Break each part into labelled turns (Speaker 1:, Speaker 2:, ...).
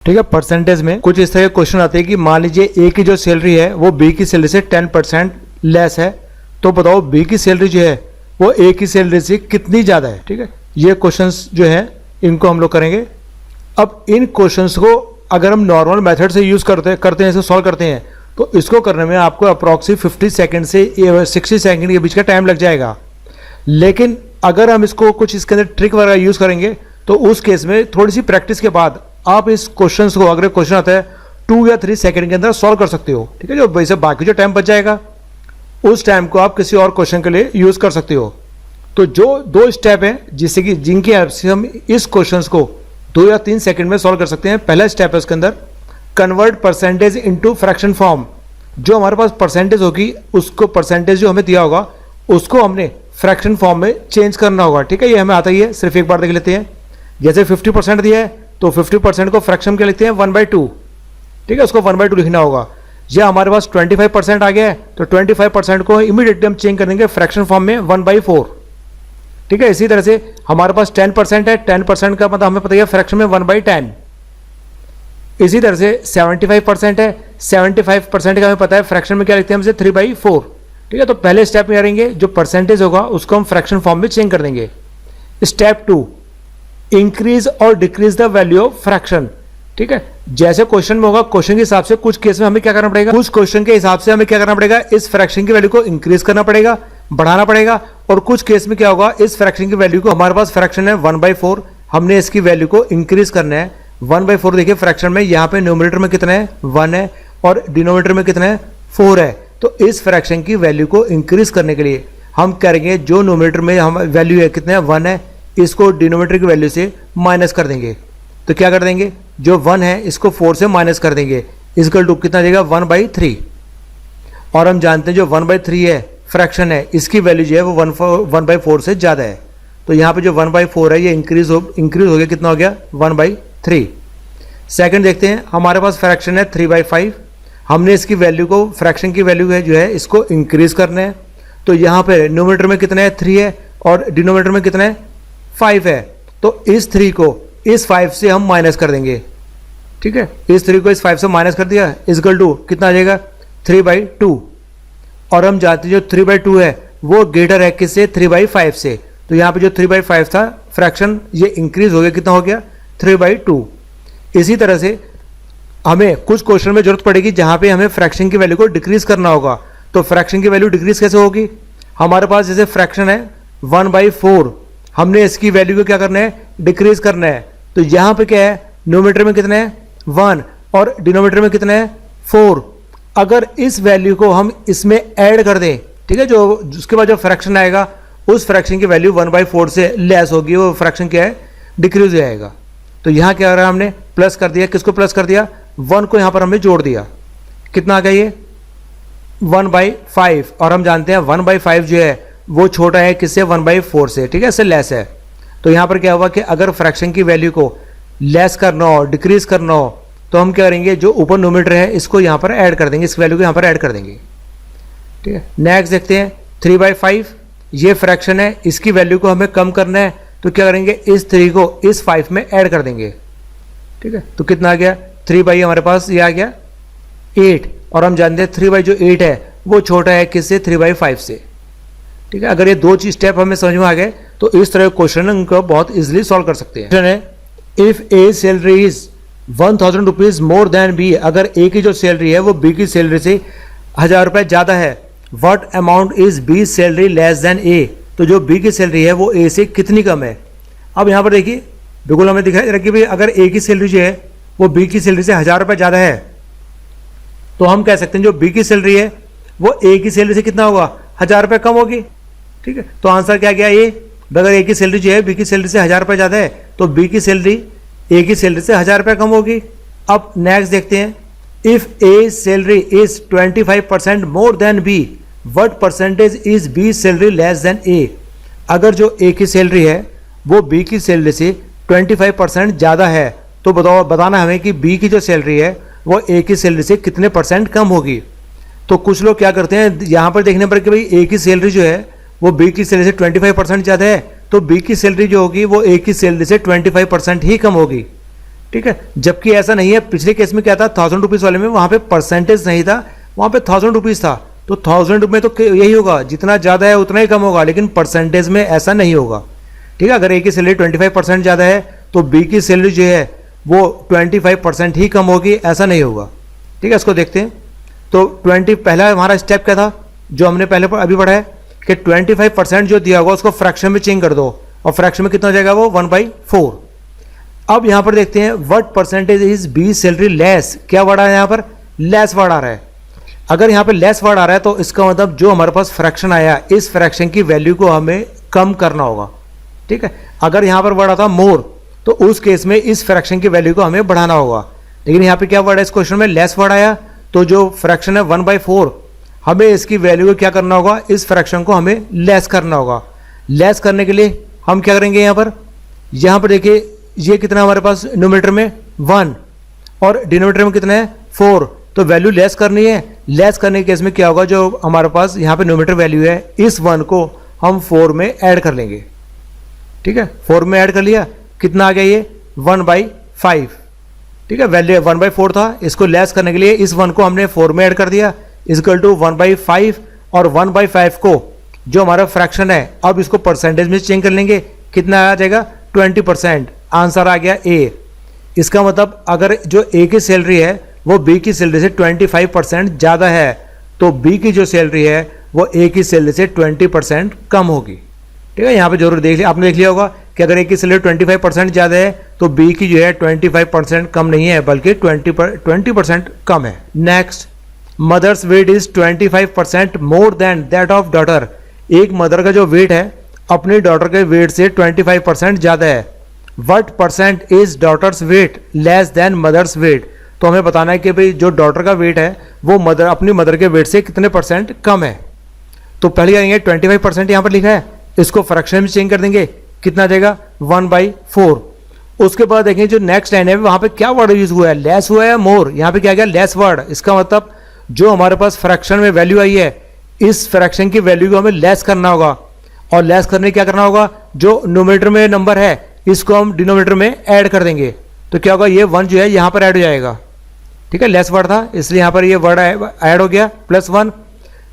Speaker 1: ठीक है। परसेंटेज में कुछ इस तरह के क्वेश्चन आते हैं कि मान लीजिए ए की जो सैलरी है वो बी की सैलरी से 10% लेस है, तो बताओ बी की सैलरी जो है वो ए की सैलरी से कितनी ज़्यादा है। ठीक है, ये क्वेश्चंस जो है इनको हम लोग करेंगे। अब इन क्वेश्चंस को अगर हम नॉर्मल मेथड से यूज़ करते हैं इसे सॉल्व करते हैं, तो इसको करने में आपको अप्रॉक्सीमेट 50 सेकेंड से 60 सेकेंड के बीच का टाइम लग जाएगा। लेकिन अगर हम इसको कुछ इसके अंदर ट्रिक वगैरह यूज़ करेंगे तो उस केस में थोड़ी सी प्रैक्टिस के बाद आप इस क्वेश्चंस को, अगर क्वेश्चन आता है 2 या 3 सेकंड के अंदर सॉल्व कर सकते हो। ठीक है, जो वैसे बाकी जो टाइम बच जाएगा उस टाइम को आप किसी और क्वेश्चन के लिए यूज़ कर सकते हो। तो जो 2 स्टेप हैं जिससे कि जिनकी हेल्प से हम इस क्वेश्चंस को 2 या 3 सेकंड में सॉल्व कर सकते हैं। पहला स्टेप है उसके अंदर convert percentage into fraction form. जो हमारे पास परसेंटेज होगी उसको, परसेंटेज जो हमें दिया होगा उसको हमने फ्रैक्शन फॉर्म में चेंज करना होगा। ठीक है, ये हमें आता ही है, सिर्फ एक बार देख लेते हैं। जैसे 50% दिया है तो 50% को फ्रैक्शन के लिखते हैं 1/2। ठीक है, उसको 1/2 लिखना होगा। या हमारे पास 25% आ गया है तो 25% को इमीडिएटली हम चेंज कर देंगे फ्रैक्शन फॉर्म में 1/4। ठीक है, इसी तरह से हमारे पास 10% है, 10% का मतलब हमें पता है फ्रैक्शन में 1/10। इसी तरह से 75% है, 75% का हमें पता है फ्रैक्शन में क्या लिखते हैं हमसे 3/4। ठीक है, तो पहले स्टेप में करेंगे जो परसेंटेज होगा उसको हम फ्रैक्शन फॉर्म में चेंज कर देंगे। स्टेप 2, इंक्रीज और decrease the value of fraction. ठीक है, जैसे क्वेश्चन में होगा क्वेश्चन के हिसाब से कुछ केस में हमें क्या करना पड़ेगा, कुछ क्वेश्चन के हिसाब से हमें क्या करना पड़ेगा, इस फ्रैक्शन की वैल्यू को इंक्रीज करना पड़ेगा, बढ़ाना पड़ेगा। और कुछ केस में क्या होगा, इस फ्रैक्शन की वैल्यू को, हमारे पास फ्रैक्शन है 1/4, हमने इसकी वैल्यू को इंक्रीज करना है 1/4। देखिए फ्रैक्शन में यहाँ पे न्यूमरेटर में कितना है 1 है और डिनोमिनेटर में कितना है 4 है। तो इस फ्रैक्शन की वैल्यू को इंक्रीज करने के लिए हम करेंगे, जो न्यूमरेटर में हम वैल्यू है कितना है 1 है, इसको डिनोमिनेटर की वैल्यू से माइनस कर देंगे। तो क्या कर देंगे, जो 1 है इसको 4 से माइनस कर देंगे, इक्वल टू कितना देगा 1/3। और हम जानते हैं जो 1/3 है फ्रैक्शन है, इसकी वैल्यू जो है वो 1/4 से ज़्यादा है। तो यहाँ पे जो 1/4 है ये इंक्रीज हो गया, कितना हो गया 1/3। सेकंड देखते हैं, हमारे पास फ्रैक्शन है 3/5, हमने इसकी वैल्यू को, फ्रैक्शन की वैल्यू है जो है इसको इंक्रीज करना है। तो यहाँ पे न्यूमरेटर में कितना है 3 है और डिनोमिनेटर में कितना है 5 है। तो इस 3 को इस 5 से हम माइनस कर देंगे। ठीक है, इस 3 को इस 5 से माइनस कर दिया, इक्वल टू कितना आ जाएगा 3/2। और हम जानते हैं जो 3/2 है वो ग्रेटर है किससे 3/5 से। तो यहाँ पे जो 3/5 था फ्रैक्शन ये इंक्रीज हो गया, कितना हो गया 3/2। इसी तरह से हमें कुछ क्वेश्चन में जरूरत पड़ेगी जहाँ पे हमें फ्रैक्शन की वैल्यू को डिक्रीज करना होगा। तो फ्रैक्शन की वैल्यू डिक्रीज कैसे होगी, हमारे पास जैसे फ्रैक्शन है 1/4, हमने इसकी वैल्यू को क्या करना है डिक्रीज करना है। तो यहाँ पे क्या है, न्यूमरेटर में कितना है 1 और डिनोमिनेटर में कितना है 4। अगर इस वैल्यू को हम इसमें ऐड कर दें, ठीक है, जो उसके बाद जो फ्रैक्शन आएगा उस फ्रैक्शन की वैल्यू 1/4 से लेस होगी, वो फ्रैक्शन क्या है डिक्रीज हो जाएगा। तो यहाँ क्या हो रहा है, हमने प्लस कर दिया, किसको प्लस कर दिया 1 को यहाँ पर हमने जोड़ दिया, कितना आ गया ये 1/5। और हम जानते हैं 1/5 जो है वो छोटा है किससे 1/4 से। ठीक है, इससे लेस है। तो यहाँ पर क्या हुआ कि अगर फ्रैक्शन की वैल्यू को लेस करना हो, डिक्रीज करना हो, तो हम क्या करेंगे, जो ऊपर न्यूमरेटर है इसको यहाँ पर ऐड कर देंगे, इस वैल्यू को यहाँ पर ऐड कर देंगे। ठीक है, नेक्स्ट देखते हैं 3/5, ये फ्रैक्शन है, इसकी वैल्यू को हमें कम करना है। तो क्या करेंगे, इस 3 को इस 5 में ऐड कर देंगे। ठीक है, तो कितना आ गया 3/, हमारे पास ये आ गया 8। और हम जानते हैं 3/, जो 8 है वो छोटा है किससे 3/5 से। ठीक है, अगर ये 2 चीज स्टेप हमें समझ में आ गए तो इस तरह क्वेश्चन को बहुत इजीली सॉल्व कर सकते हैं। क्वेश्चन है, if A salary is 1000 rupees more than B, अगर ए की जो सैलरी है वो बी की सैलरी से 1000 रुपये ज्यादा है, what amount is B salary less than A, तो जो बी की सैलरी है वो ए से कितनी कम है। अब यहाँ पर देखिए बिल्कुल हमें दिखाई दे रहा है कि भाई अगर ए की सैलरी जो है वो बी की सैलरी से 1000 रुपये ज्यादा है, तो हम कह सकते हैं जो बी की सैलरी है वो ए की सैलरी से कितना होगा 1000 रुपये कम होगी। ठीक है, तो आंसर क्या गया ए। अगर ए की सैलरी जो है बी की सैलरी से 1000 रुपये ज्यादा है तो बी की सैलरी ए की सैलरी से 1000 रुपये कम होगी। अब नेक्स्ट देखते हैं, if A salary is 25% more than B, what percentage is B salary less than A, अगर जो ए की सैलरी है वो बी की सैलरी से 25% ज़्यादा है, तो बताना हमें कि बी की जो सैलरी है वो ए की सैलरी से कितने परसेंट कम होगी। तो कुछ लोग क्या करते हैं, यहाँ पर देखने पर कि भाई ए की सैलरी जो है वो बी की सैलरी से 25% ज़्यादा है, तो बी की सैलरी जो होगी वो ए की सैलरी से 25% ही कम होगी। ठीक है, जबकि ऐसा नहीं है। पिछले केस में क्या था, 1000 रुपीज़ वाले में वहाँ पे परसेंटेज नहीं था, वहाँ पे 1000 रुपीज़ था, तो 1000 में तो यही होगा, जितना ज़्यादा है उतना ही कम होगा, लेकिन परसेंटेज में ऐसा नहीं होगा। ठीक है, अगर ए की सैलरी 25% ज़्यादा है तो बी की सैलरी जो है वो 25% ही कम होगी, ऐसा नहीं होगा। ठीक है, इसको देखते हैं। तो पहला हमारा स्टेप क्या था जो हमने पहले अभी पढ़ा है कि 25% जो दिया होगा उसको फ्रैक्शन में चेंज कर दो, और फ्रैक्शन में कितना हो जाएगा वो 1/4। अब यहां पर देखते हैं what percentage is B salary less. क्या वर्ड आ रहा है यहां पर, लेस वर्ड आ रहा है। अगर यहां पर लेस वर्ड आ रहा है तो इसका मतलब जो हमारे पास फ्रैक्शन आया, इस फ्रैक्शन की वैल्यू को हमें कम करना होगा। ठीक है, अगर यहां पर वर्ड आता मोर तो उस केस में इस फ्रैक्शन की वैल्यू को हमें बढ़ाना होगा, लेकिन यहां पे क्या वर्ड है इस क्वेश्चन में, लेस वर्ड आया, तो जो फ्रैक्शन है 1/4, हमें इसकी वैल्यू को क्या करना होगा, इस फ्रैक्शन को हमें लेस करना होगा। लेस करने के लिए हम क्या करेंगे, यहां पर देखिए ये कितना हमारे पास न्यूमरेटर में 1 और डिनोमिनेटर में कितना है 4, तो वैल्यू लेस करनी है। लेस करने के केस में क्या होगा, जो हमारे पास यहाँ पे न्यूमरेटर वैल्यू है इस 1 को हम 4 में ऐड कर लेंगे। ठीक है, 4 में ऐड कर लिया, कितना आ गया ये 1/5। ठीक है, वैल्यू 1/4 था, इसको लेस करने के लिए इस 1 को हमने 4 में ऐड कर दिया, इक्वल टू 1/5, और 1/5 को जो हमारा फ्रैक्शन है अब इसको परसेंटेज में चेंज कर लेंगे, कितना आ जाएगा 20%। आंसर आ गया ए। इसका मतलब अगर जो ए की सैलरी है वो बी की सैलरी से 25% ज़्यादा है तो बी की जो सैलरी है वो ए की सैलरी से 20% कम होगी। ठीक है, यहाँ पे जरूर देख लिया, आपने देख लिया होगा कि अगर ए की सैलरी 25% ज़्यादा है तो बी की जो है 25% कम नहीं है बल्कि 20% कम है। Next, mother's weight is 25% more than that of daughter. एक मदर का जो वेट है अपनी डॉटर के वेट से 25% ज़्यादा है। What percent is daughter's weight less than mother's weight. तो हमें बताना है कि भाई जो डॉटर का वेट है वो अपनी मदर के वेट से कितने परसेंट कम है। तो पहले करेंगे 25% यहाँ पर लिखा है, इसको फ्रैक्शन में चेंज कर देंगे, कितना देगा 1/4। उसके बाद देखेंगे जो नेक्स्ट लाइन है वहाँ पे क्या वर्ड यूज हुआ है, लेस हुआ है मोर, यहाँ पे क्या गया लेस वर्ड। इसका मतलब जो हमारे पास फ्रैक्शन में वैल्यू आई है इस फ्रैक्शन की वैल्यू को हमें लेस करना होगा, और लेस करने क्या करना होगा, जो न्यूमरेटर में नंबर है इसको हम डिनोमिनेटर में ऐड कर देंगे, तो क्या होगा ये 1 जो है यहाँ पर ऐड हो जाएगा। ठीक है, लेस वर्ड था इसलिए यहाँ पर ये वर्ड ऐड हो गया, +1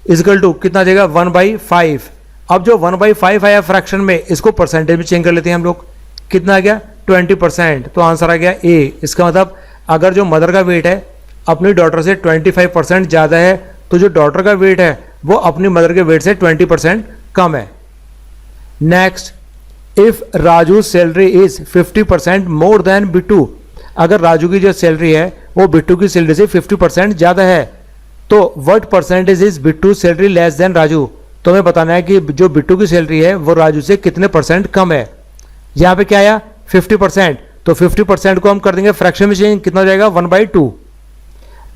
Speaker 1: इक्वल टू कितना देगा 1/5। अब जो 1/5 आया फ्रैक्शन में इसको परसेंटेज में चेंज कर लेते हैं हम लोग, कितना आ गया 20%, तो आंसर आ गया ए। इसका मतलब अगर जो मदर का वेट है अपनी डॉटर से 25% ज़्यादा है तो जो डॉटर का वेट है वो अपनी मदर के वेट से 20% कम है। Next, if Raju salary is 50% more than Bittu. अगर राजू की जो सैलरी है वो बिट्टू की सैलरी से 50% ज़्यादा है तो what percentage is Bittu salary less then Raju. तो हमें बताना है कि जो बिट्टू की सैलरी है वो राजू से कितने परसेंट कम है। यहाँ पे क्या आया 50%, तो 50% को हम कर देंगे फ्रैक्शन में चेंज, कितना हो जाएगा 1/2।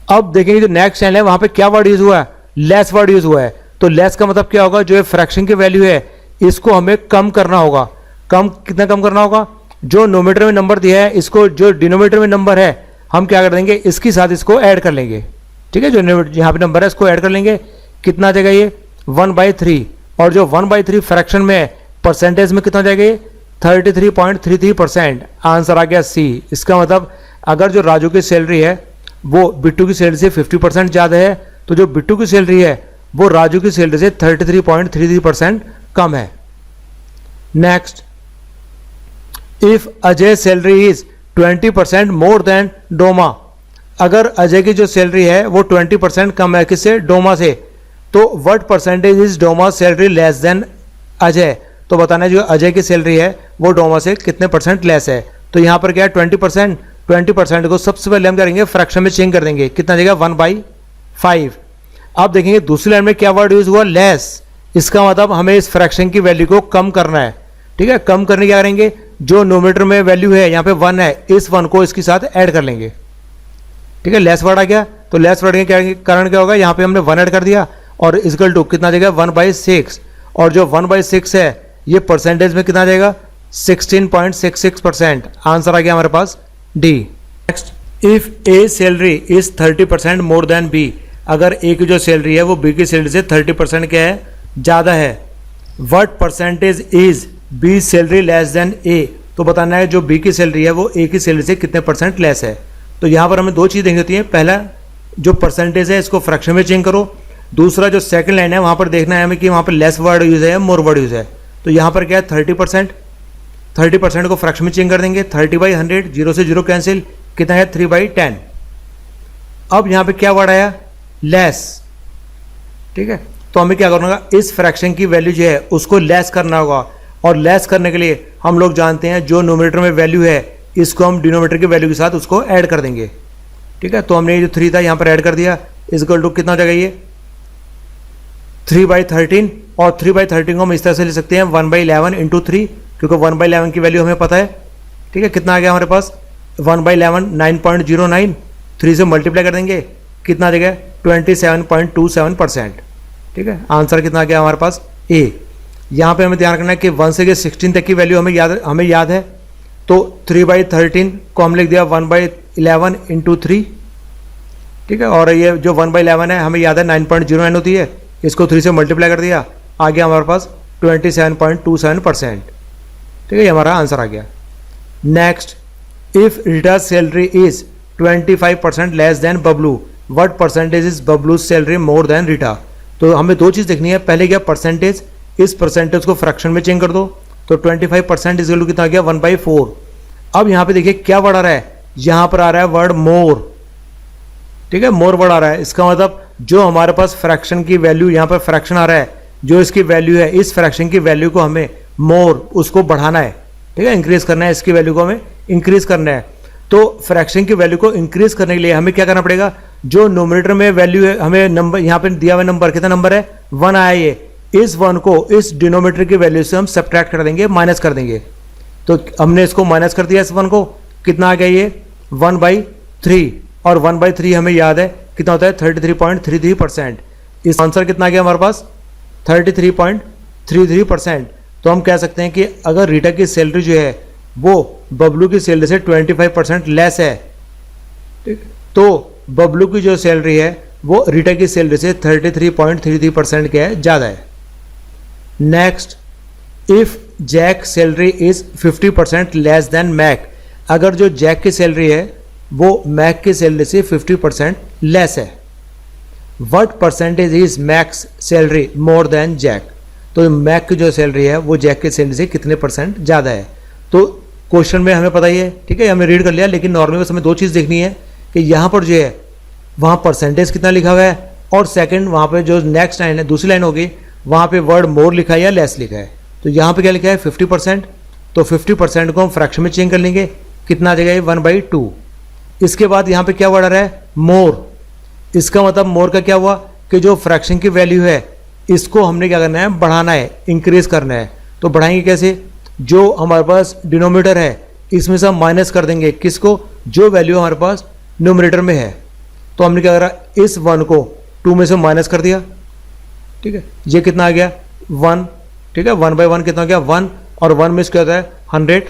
Speaker 1: अब देखेंगे जो नेक्स्ट लाइन है वहाँ पे क्या वर्ड यूज हुआ है, लेस वर्ड यूज हुआ है। तो लेस का मतलब क्या होगा, जो फ्रैक्शन की वैल्यू है इसको हमें कम करना होगा। कम कितना कम करना होगा, जो नोमीटर में नंबर दिया है इसको जो डिनोमीटर में नंबर है हम क्या कर देंगे इसके साथ इसको ऐड कर लेंगे। ठीक है, जो यहाँ पे नंबर है इसको ऐड कर लेंगे, कितना आ जाएगा ये 1/3, और जो 1/3 फ्रैक्शन में परसेंटेज में कितना हो जाएगा ये 33.33%। आंसर आ गया सी। इसका मतलब अगर जो राजू की सैलरी है वो बिट्टू की सैलरी से 50% ज़्यादा है तो जो बिट्टू की सैलरी है वो राजू की सैलरी से 33.33% कम है। Next, if Ajay salary is 20% more than Doma. अगर अजय की जो सैलरी है वो 20% कम है किससे, डोमा से, तो what percentage is Doma salary less then Ajay. तो बताना है जो अजय की सैलरी है वो डोमा से कितने परसेंट लेस है। तो यहाँ पर क्या है 20%, 20% को सबसे पहले हम करेंगे फ्रैक्शन में चेंज कर देंगे, कितना देगा 1/5। अब देखेंगे दूसरी लाइन में क्या वर्ड यूज हुआ, लेस। इसका मतलब हमें इस फ्रैक्शन की वैल्यू को कम करना है। ठीक है, कम करने क्या करेंगे, जो नोमीटर में वैल्यू है यहाँ पे 1 है, इस 1 को इसके साथ ऐड कर लेंगे। ठीक है, लेस वर्ड आ गया, तो लेस वर्ड के कारण क्या होगा, यहाँ पे हमने 1 ऐड कर दिया और इक्वल टू कितना देगा 1/6, और जो 1/6 है ये परसेंटेज में कितना देगा 16.66%। आंसर आ गया हमारे पास D. Next, if A salary is 30% more than B. अगर ए की जो सैलरी है वो बी की सैलरी से 30% क्या है, ज़्यादा है। What percentage is B salary less than A. तो बताना है जो बी की सैलरी है वो ए की सैलरी से कितने परसेंट लेस है। तो यहाँ पर हमें दो चीज़ देखनी होती है, पहला जो परसेंटेज है इसको फ्रैक्शन में चेंज करो, दूसरा जो सेकंड लाइन है वहाँ पर देखना है हमें कि वहाँ पर लेस वर्ड यूज़ है या मोर वर्ड यूज़ है। तो यहाँ पर क्या है 30% को फ्रैक्शन में चेंज कर देंगे, 30/100, 0 से 0 कैंसिल, कितना है 3/10। अब यहाँ पे क्या वर्ड आया लेस, ठीक है। तो हमें क्या करना होगा, इस फ्रैक्शन की वैल्यू जो है उसको लेस करना होगा, और लेस करने के लिए हम लोग जानते हैं जो न्यूमरेटर में वैल्यू है इसको हम डिनोमिनेटर की वैल्यू के साथ उसको ऐड कर देंगे, ठीक है। तो हमने ये जो 3 था यहाँ पर ऐड कर दिया, इक्वल टू कितना हो जाएगा ये 3/13, और 3/13 को हम इस तरह से ले सकते हैं 1/11 इंटू 3, क्योंकि 1/11 की वैल्यू हमें पता है, ठीक है। कितना आ गया हमारे पास 1/11 9.09, 3 से मल्टीप्लाई कर देंगे, कितना आ जाएगा 27.27%, ठीक है। आंसर कितना आ गया हमारे पास ए। यहाँ पे हमें ध्यान रखना है कि 1 से 16 तक की वैल्यू हमें याद है, तो 3/13 को हम लिख दिया 1/11 इंटू 3, ठीक है। और ये जो 1/11 है हमें याद है 9.09 होती है, इसको 3 से मल्टीप्लाई कर दिया, आ गया हमारे पास 27.27%, ठीक है। ये हमारा आंसर आ गया। Next, if Rita salary is 25% less than Bablu, what percentage is Bablu salary more then Rita. तो हमें दो चीज़ देखनी है, पहले क्या परसेंटेज, इस परसेंटेज को फ्रैक्शन में चेंज कर दो, तो 25% इज कितना आ गया 1/4। अब यहाँ पे देखिए क्या वर्ड आ रहा है, यहाँ पर आ रहा है वर्ड मोर, ठीक है, मोर वर्ड आ रहा है। इसका मतलब जो हमारे पास फ्रैक्शन की वैल्यू, यहाँ पर फ्रैक्शन आ रहा है, जो इसकी वैल्यू है इस फ्रैक्शन की वैल्यू को हमें मोर उसको बढ़ाना है, ठीक है, इंक्रीज करना है, इसकी वैल्यू को हमें इंक्रीज करना है। तो फ्रैक्शन की वैल्यू को इंक्रीज करने के लिए हमें क्या करना पड़ेगा, जो न्यूमरेटर में वैल्यू है, हमें नंबर यहाँ पे दिया हुआ नंबर कितना नंबर है 1 आया, ये इस 1 को इस डिनोमिनेटर की वैल्यू से हम सब्ट्रैक्ट कर देंगे, माइनस कर देंगे। तो हमने इसको माइनस कर दिया इस 1 को, कितना आ गया ये 1/3, और 1/3 हमें याद है कितना होता है 33.33%। इस आंसर कितना आ गया हमारे पास 33.33%। तो हम कह सकते हैं कि अगर रीटा की सैलरी जो है वो बबलू की सैलरी से 25% लेस है, तो बबलू की जो सैलरी है वो रीटा की सैलरी से 33.33% क्या है, ज़्यादा है। Next, if Jack salary is 50% less than Mac, अगर जो जैक की सैलरी है वो मैक की सैलरी से 50% लेस है, what percentage is Mac's salary more than Jack. तो मैक की जो सैलरी है वो जैक की सैलरी से कितने परसेंट ज़्यादा है। तो क्वेश्चन में हमें पता ही है, ठीक है, हमने रीड कर लिया, लेकिन नॉर्मली बस हमें दो चीज़ देखनी है कि यहाँ पर जो है वहाँ परसेंटेज कितना लिखा हुआ है, और सेकंड वहाँ पे जो नेक्स्ट लाइन है, दूसरी लाइन होगी, वहाँ पे वर्ड मोर लिखा है या लेस लिखा है। तो यहाँ पे क्या लिखा है 50%, तो 50% को हम फ्रैक्शन में चेंज कर लेंगे, कितना आ जाएगा ये 1/2। इसके बाद यहाँ पे क्या वर्ड आ रहा है मोर, इसका मतलब मोर का क्या हुआ कि जो फ्रैक्शन की वैल्यू है इसको हमने क्या करना है, बढ़ाना है, इंक्रीज करना है। तो बढ़ाएंगे कैसे, जो हमारे पास डिनोमिनेटर है इसमें से हम माइनस कर देंगे किसको, जो वैल्यू हमारे पास न्यूमरेटर में है। तो हमने क्या करा, इस 1 को 2 में से माइनस कर दिया, ठीक है, ये कितना आ गया 1, ठीक है, 1/1 कितना आ गया 1, और 1 में क्या होता है 100,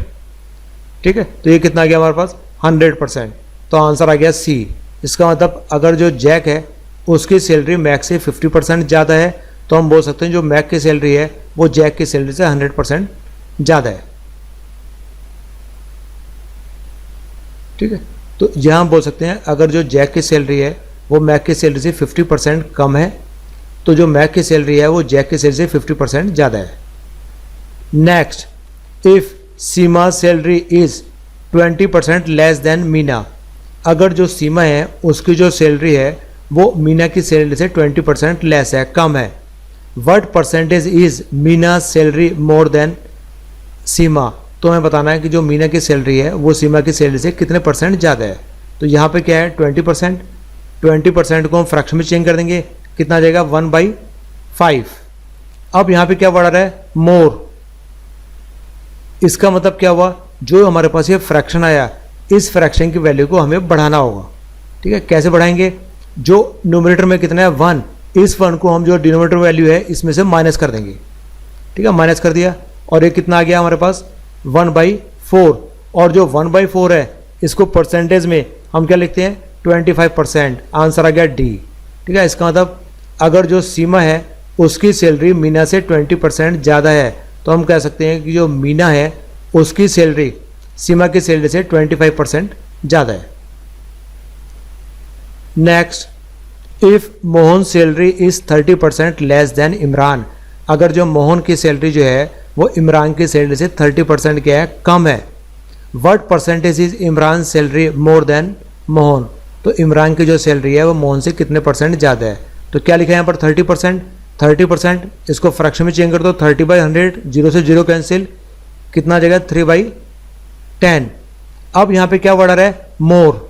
Speaker 1: ठीक है। तो ये कितना आ गया हमारे पास 100%। तो आंसर आ गया सी। इसका मतलब अगर जो जैक है उसकी सैलरी मैक से 50% ज़्यादा है, तो हम बोल सकते हैं जो मैक की सैलरी है वो जैक की सैलरी से 100% ज़्यादा है, ठीक है। तो यहाँ हम बोल सकते हैं अगर जो जैक की सैलरी है वो मैक की सैलरी से 50% कम है, तो जो मैक की सैलरी है वो जैक की सैलरी से 50% ज़्यादा है। Next, if Seema salary is 20% less than Meena, अगर जो सीमा है उसकी जो सैलरी है वो मीना की सैलरी से 20% लेस है, कम है, what percentage is Meena salary more than Seema. तो हमें बताना है कि जो मीना की सैलरी है वो सीमा की सैलरी से कितने परसेंट ज़्यादा है। तो यहाँ पे क्या है 20%, 20% को हम फ्रैक्शन में चेंज कर देंगे, कितना आ जाएगा 1/5। अब यहाँ पे क्या बढ़ रहा है मोर, इसका मतलब क्या हुआ, जो हमारे पास ये फ्रैक्शन आया इस फ्रैक्शन की वैल्यू को हमें बढ़ाना होगा, ठीक है। कैसे बढ़ाएंगे, जो न्यूमरेटर में कितना है 1, इस 1 को हम जो डिनोमिनेटर वैल्यू है इसमें से माइनस कर देंगे, ठीक है, माइनस कर दिया, और ये कितना आ गया हमारे पास 1/4, और जो 1/4 है इसको परसेंटेज में हम क्या लिखते हैं 25%, आंसर आ गया डी, ठीक है। इसका मतलब अगर जो सीमा है उसकी सैलरी मीना से 20% ज़्यादा है, तो हम कह सकते हैं कि जो मीना है उसकी सैलरी सीमा की सैलरी से 25% ज़्यादा है। Next, if Mohan salary is 30% less than Imran, अगर जो मोहन की सैलरी जो है वो इमरान की सैलरी से 30% क्या है, कम है। What percentage is Imran salary more then Mohan, तो इमरान की जो सैलरी है वो मोहन से कितने परसेंट ज़्यादा है। तो क्या लिखा है यहाँ पर 30%, 30%, इसको फ्रैक्शन में चेंज कर दो, 30/100, 0 से 0 कैंसिल, कितना आ जाएगा 3/10। अब यहाँ पे क्या वर्ड आ रहा है, मोर।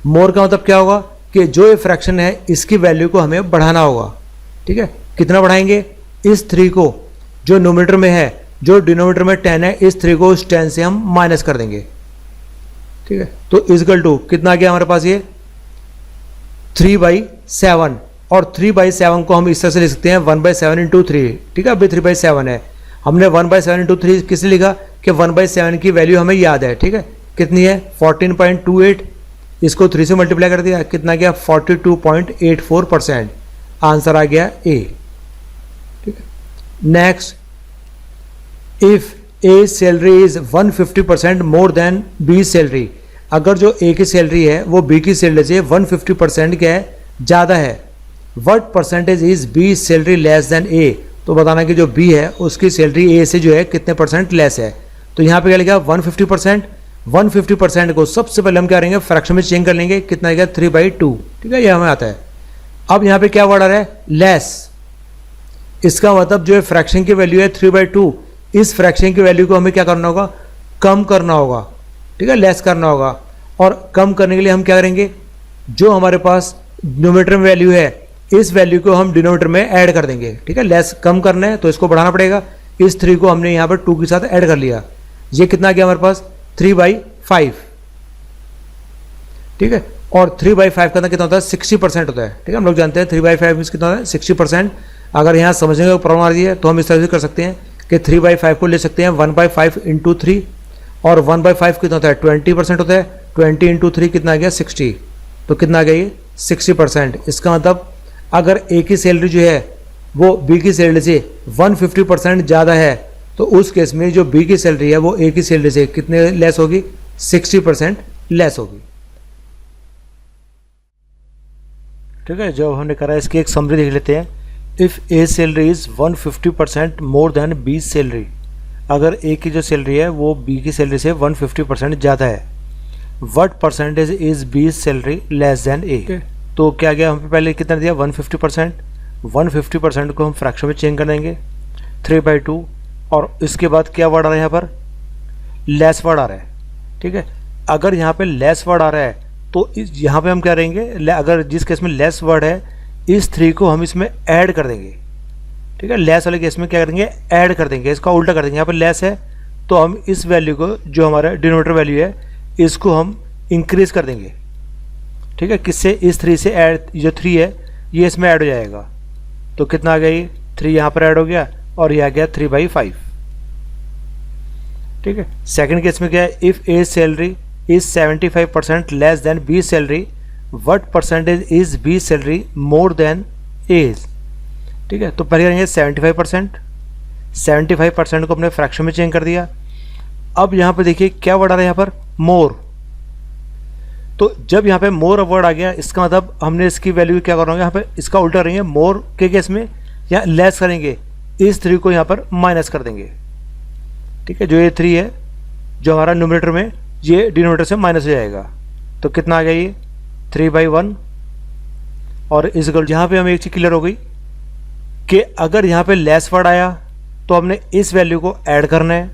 Speaker 1: मोर का मतलब क्या होगा कि जो ये फ्रैक्शन है इसकी वैल्यू को हमें बढ़ाना होगा। ठीक है, कितना बढ़ाएंगे, इस 3 को जो न्यूमरेटर में है, जो डिनोमिनेटर में 10 है, इस 3 को उस 10 से हम माइनस कर देंगे। ठीक है, तो इजकल टू कितना आ गया हमारे पास, ये 3/7, और 3/7 को हम इस तरह से लिख सकते हैं 1/7 इंटू 3। ठीक है, अभी 3/7 है, हमने 1/7 इंटू 3 किससे लिखा कि 1/7 की वैल्यू हमें याद है। ठीक है, कितनी है 14.28, इसको 3 से मल्टीप्लाई कर दिया, कितना गया 42.84%, आंसर आ गया ए। ठीक है, next, if A salary is 150% more than B salary, अगर जो ए की सैलरी है वो बी की सैलरी से 150% क्या है, ज़्यादा है। What percentage is B salary less than A, तो बताना कि जो बी है उसकी सैलरी ए से जो है कितने परसेंट लेस है। तो यहाँ पे क्या लिखा 150%, 150% को सबसे पहले हम क्या करेंगे, फ्रैक्शन में चेंज कर लेंगे, कितना आएगा 3/2। ठीक है, ये हमें आता है। अब यहाँ पे क्या वर्ड आ रहा है, लेस, इसका मतलब जो है फ्रैक्शन की वैल्यू है 3/2, इस फ्रैक्शन की वैल्यू को हमें क्या करना होगा, कम करना होगा। ठीक है, लेस करना होगा, और कम करने के लिए हम क्या करेंगे, जो हमारे पास न्यूमरेटर में वैल्यू है इस वैल्यू को हम डिनोमिनेटर में ऐड कर देंगे। ठीक है, लेस कम करना है तो इसको बढ़ाना पड़ेगा, इस 3 को हमने यहाँ पर 2 के साथ ऐड कर लिया, ये कितना गया हमारे पास 3/5। ठीक है, और 3/5 का कितना होता है 60% होता है। ठीक है, हम लोग जानते हैं 3/5 मीन्स कितना होता है 60%। अगर यहाँ समझने का प्रॉब्लम आ रही है तो हम इस तरह से कर सकते हैं कि 3/5 को ले सकते हैं 1/5 इंटू 3, और 1/5 कितना होता है 20% होता है, 20 इंटू 3 कितना आ गया 60, तो कितना आ गया ये 60%। इसका मतलब अगर ए की सैलरी जो है वो बी की सैलरी से 150% ज़्यादा है, तो उस केस में जो बी की सैलरी है वो ए की सैलरी से कितने लेस होगी, 60% लेस होगी। ठीक है, जो हमने करा इसकी एक समरी देख लेते हैं। If A salary is 150% more than B salary, अगर ए की जो सैलरी है वो बी की सैलरी से 150% ज़्यादा है। What percentage is B salary less than A, तो क्या गया हम पहले कितना दिया 150%, 150% को हम फ्रैक्शन में चेंज कर देंगे 3/2, और इसके बाद क्या वर्ड आ रहा है यहाँ पर, लेस वर्ड आ रहा है। ठीक है, अगर यहाँ पे लेस वर्ड आ रहा है तो यहाँ पे हम क्या करेंगे, अगर जिस केस में लेस वर्ड है इस 3 को हम इसमें ऐड कर देंगे। ठीक है, लेस वाले केस में क्या करेंगे, ऐड कर देंगे, इसका उल्टा कर देंगे। यहाँ पर लेस है तो हम इस वैल्यू को जो हमारा डिनोमिनेटर वैल्यू है इसको हम इंक्रीज कर देंगे। ठीक है, किससे, इस 3 से ऐड, जो 3 है ये इसमें ऐड हो जाएगा, तो कितना आ गया ये 3 यहाँ पर ऐड हो गया, और ये आ गया 3/5। ठीक है, सेकंड केस में क्या है, if A salary is 75% less than B salary, what percentage is B salary more than A's. ठीक है, तो पहले करेंगे 75%, 75% को अपने फ्रैक्शन में चेंज कर दिया। अब यहाँ पे देखिए क्या वर्ड आ रहा है यहाँ पर, मोर। तो जब यहाँ पे मोर वर्ड आ गया इसका मतलब हमने इसकी वैल्यू क्या करना होगा, यहाँ पे इसका उल्टा करेंगे, मोर के केस में या लेस करेंगे, इस 3 को यहाँ पर माइनस कर देंगे। ठीक है, जो ये 3 है जो हमारा न्यूमरेटर में, ये डिनोमिनेटर से माइनस हो जाएगा, तो कितना आ गया ये 3/1। और इस यहाँ पे हमें एक चीज़ क्लियर हो गई कि अगर यहाँ पे लेस वर्ड आया तो हमने इस वैल्यू को ऐड करना है,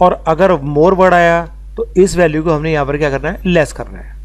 Speaker 1: और अगर मोर वर्ड आया तो इस वैल्यू को हमने यहाँ पर क्या करना है, लेस करना है।